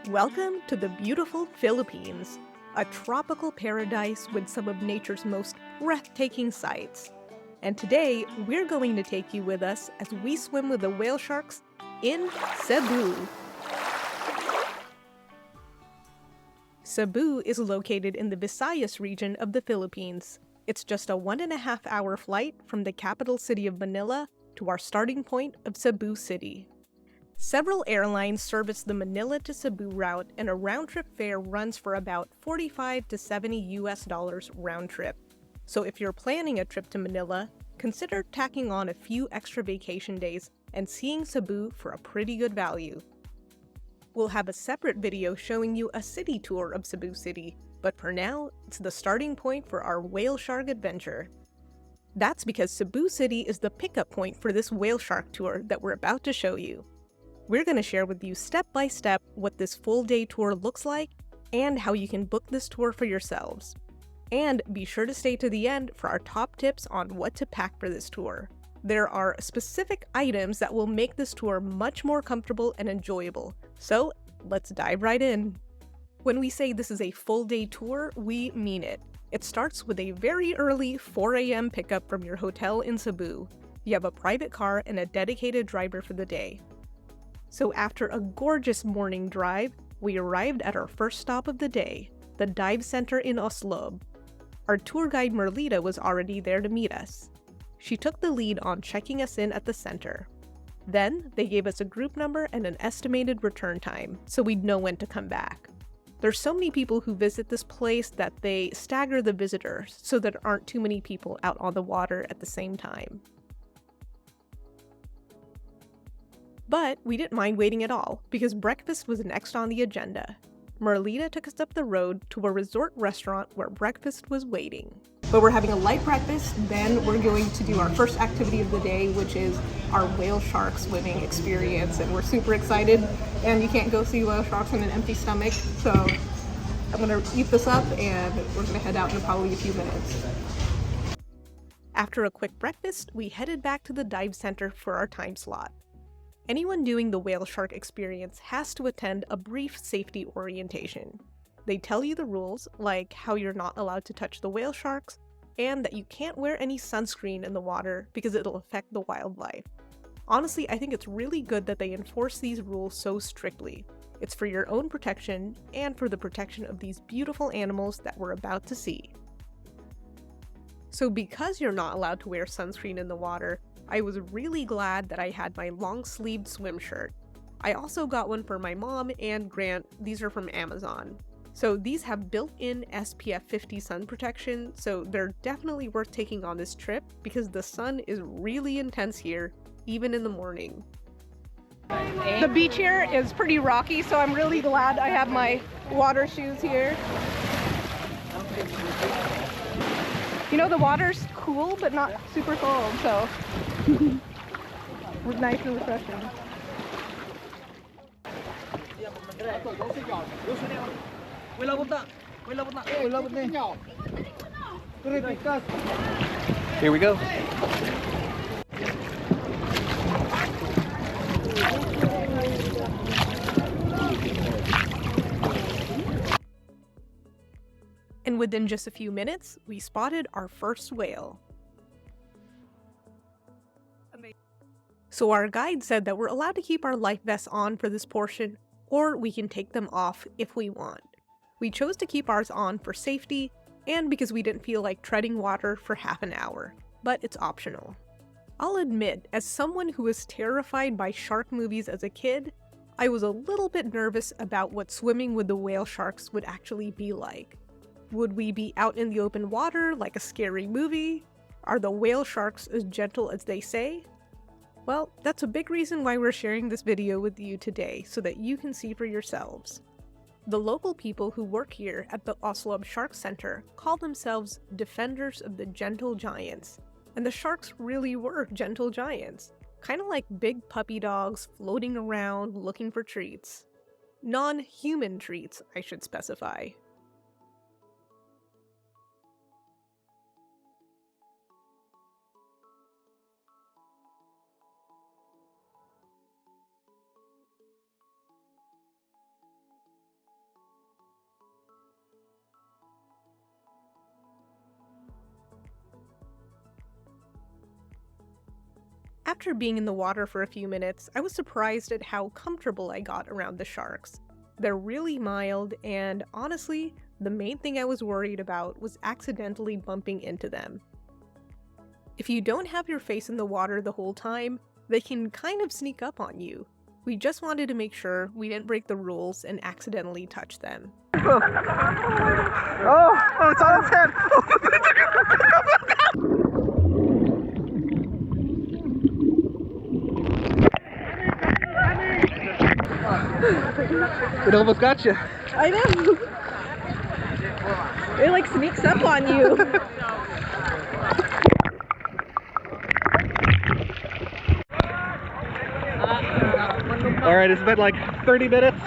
Welcome to the beautiful Philippines, a tropical paradise with some of nature's most breathtaking sights. And today, we're going to take you with us as we swim with the whale sharks in Cebu. Cebu is located in the Visayas region of the Philippines. It's just a 1.5-hour flight from the capital city of Manila to our starting point of Cebu City. Several airlines service the Manila to Cebu route, and a round-trip fare runs for about $45 to $70 round trip. So if you're planning a trip to Manila, consider tacking on a few extra vacation days and seeing Cebu for a pretty good value. We'll have a separate video showing you a city tour of Cebu City, but for now, it's the starting point for our whale shark adventure. That's because Cebu City is the pickup point for this whale shark tour that we're about to show you. We're going to share with you step by step what this full day tour looks like and how you can book this tour for yourselves. And be sure to stay to the end for our top tips on what to pack for this tour. There are specific items that will make this tour much more comfortable and enjoyable. So let's dive right in. When we say this is a full day tour, we mean it. It starts with a very early 4 a.m. pickup from your hotel in Cebu. You have a private car and a dedicated driver for the day. So after a gorgeous morning drive, we arrived at our first stop of the day, the dive center in Oslob. Our tour guide Merlita was already there to meet us. She took the lead on checking us in at the center. Then, they gave us a group number and an estimated return time, so we'd know when to come back. There's so many people who visit this place that they stagger the visitors so that there aren't too many people out on the water at the same time. But we didn't mind waiting at all, because breakfast was next on the agenda. Merlita took us up the road to a resort restaurant where breakfast was waiting. But we're having a light breakfast, then we're going to do our first activity of the day, which is our whale shark swimming experience, and we're super excited. And you can't go see whale sharks on an empty stomach, so I'm gonna eat this up and we're gonna head out in probably a few minutes. After a quick breakfast, we headed back to the dive center for our time slot. Anyone doing the whale shark experience has to attend a brief safety orientation. They tell you the rules, like how you're not allowed to touch the whale sharks, and that you can't wear any sunscreen in the water because it'll affect the wildlife. Honestly, I think it's really good that they enforce these rules so strictly. It's for your own protection and for the protection of these beautiful animals that we're about to see. So because you're not allowed to wear sunscreen in the water, I was really glad that I had my long-sleeved swim shirt. I also got one for my mom and Grant. These are from Amazon. So these have built-in SPF 50 sun protection, so they're definitely worth taking on this trip because the sun is really intense here, even in the morning. The beach here is pretty rocky, so I'm really glad I have my water shoes here. You know, the water's cool, but not super cold, so nice and refreshing. Here we go. And within just a few minutes, we spotted our first whale. So our guide said that we're allowed to keep our life vests on for this portion, or we can take them off if we want. We chose to keep ours on for safety, and because we didn't feel like treading water for half an hour, but it's optional. I'll admit, as someone who was terrified by shark movies as a kid, I was a little bit nervous about what swimming with the whale sharks would actually be like. Would we be out in the open water like a scary movie? Are the whale sharks as gentle as they say? Well, that's a big reason why we're sharing this video with you today, so that you can see for yourselves. The local people who work here at the Oslob Shark Center call themselves defenders of the gentle giants, and the sharks really were gentle giants, kind of like big puppy dogs floating around looking for treats. Non-human treats, I should specify. After being in the water for a few minutes, I was surprised at how comfortable I got around the sharks. They're really mild, and honestly, the main thing I was worried about was accidentally bumping into them. If you don't have your face in the water the whole time, they can kind of sneak up on you. We just wanted to make sure we didn't break the rules and accidentally touch them. Oh, it's on its head! It almost got you. I know! It like sneaks up on you. Alright, it's been like 30 minutes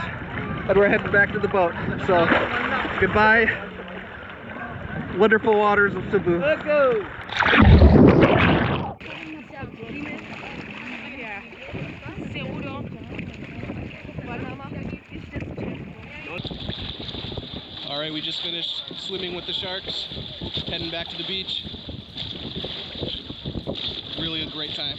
and we're heading back to the boat. So, goodbye, wonderful waters of Cebu. Let's go! Alright, we just finished swimming with the sharks, heading back to the beach. Really a great time.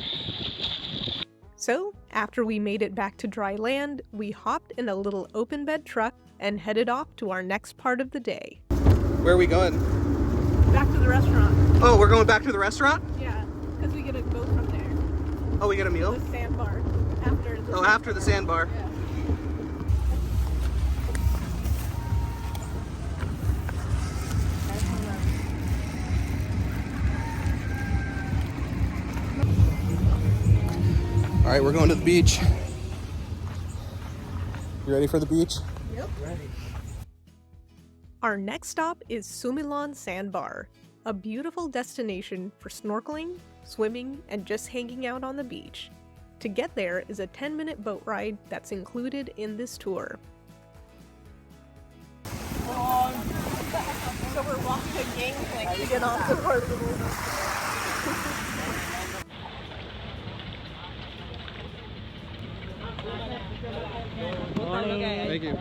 So, after we made it back to dry land, we hopped in a little open bed truck and headed off to our next part of the day. Where are we going? Back to the restaurant. Oh, we're going back to the restaurant? Yeah, because we get a boat from there. Oh, we get a meal? The Sandbar. After the Sandbar. Yeah. All right, we're going to the beach. You ready for the beach? Yep. Ready. Our next stop is Sumilon Sandbar, a beautiful destination for snorkeling, swimming, and just hanging out on the beach. To get there is a 10-minute boat ride that's included in this tour. So we're walking a gangplank to get onto our little... Thank you.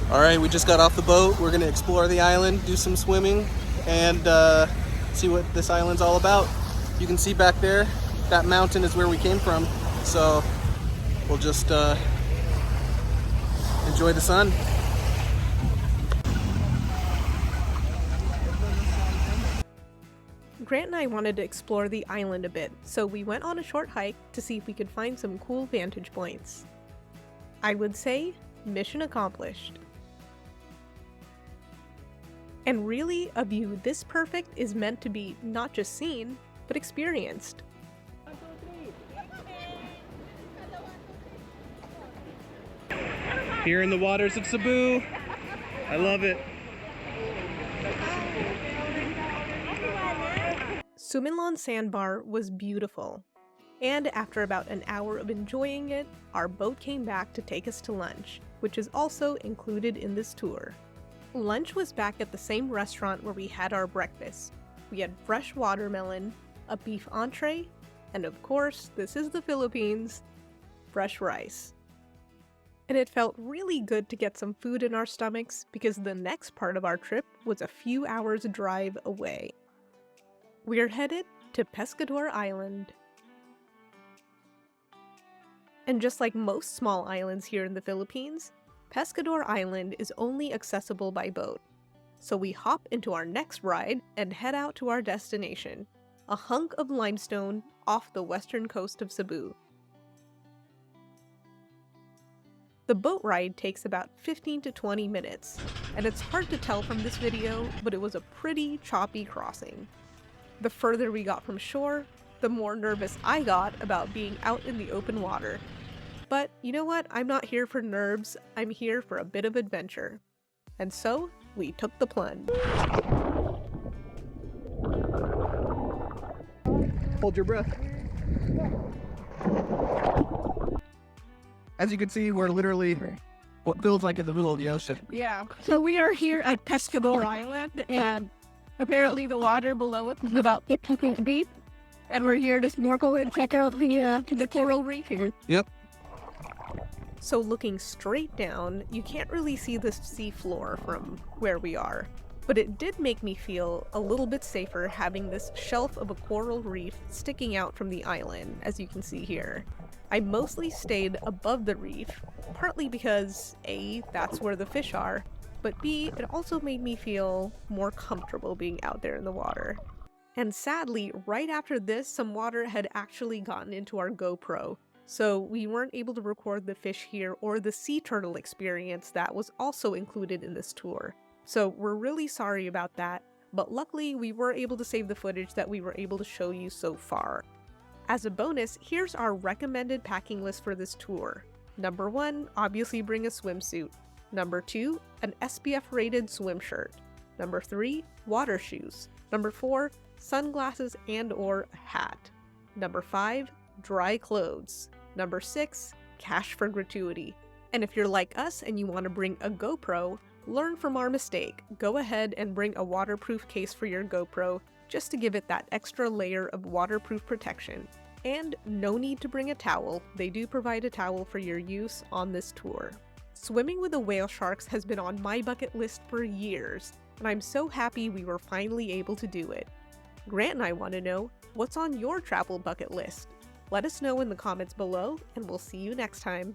All right, we just got off the boat. We're gonna explore the island, do some swimming, and see what this island's all about. You can see back there, that mountain is where we came from. So we'll just enjoy the sun. Grant and I wanted to explore the island a bit, so we went on a short hike to see if we could find some cool vantage points. I would say, mission accomplished. And really, a view this perfect is meant to be not just seen, but experienced. Here in the waters of Cebu. I love it. Sumilon Sandbar was beautiful, and after about an hour of enjoying it, our boat came back to take us to lunch, which is also included in this tour. Lunch was back at the same restaurant where we had our breakfast. We had fresh watermelon, a beef entree, and of course, this is the Philippines, fresh rice. And it felt really good to get some food in our stomachs because the next part of our trip was a few hours drive away. We're headed to Pescador Island. And just like most small islands here in the Philippines, Pescador Island is only accessible by boat. So we hop into our next ride and head out to our destination, a hunk of limestone off the western coast of Cebu. The boat ride takes about 15 to 20 minutes, and it's hard to tell from this video, but it was a pretty choppy crossing. The further we got from shore, the more nervous I got about being out in the open water. But you know what? I'm not here for nerves, I'm here for a bit of adventure. And so, we took the plunge. Hold your breath. As you can see, we're literally what feels like in the middle of the ocean. Yeah. So we are here at Pescador Island, and apparently the water below it is about 50 feet deep. And we're here to snorkel and check out the coral reef here. Yep. So looking straight down, you can't really see the seafloor from where we are. But it did make me feel a little bit safer having this shelf of a coral reef sticking out from the island, as you can see here. I mostly stayed above the reef, partly because A, that's where the fish are, but B, it also made me feel more comfortable being out there in the water. And sadly, right after this, some water had actually gotten into our GoPro, so we weren't able to record the fish here or the sea turtle experience that was also included in this tour. So we're really sorry about that, but luckily we were able to save the footage that we were able to show you so far. As a bonus, here's our recommended packing list for this tour. Number 1, obviously bring a swimsuit. Number 2, an SPF rated swim shirt. Number 3, water shoes. Number 4, sunglasses and or a hat. Number 5, dry clothes. Number 6, cash for gratuity. And if you're like us and you want to bring a GoPro, learn from our mistake. Go ahead and bring a waterproof case for your GoPro just to give it that extra layer of waterproof protection. And no need to bring a towel, they do provide a towel for your use on this tour. Swimming with the whale sharks has been on my bucket list for years, and I'm so happy we were finally able to do it. Grant and I want to know, what's on your travel bucket list? Let us know in the comments below, and we'll see you next time.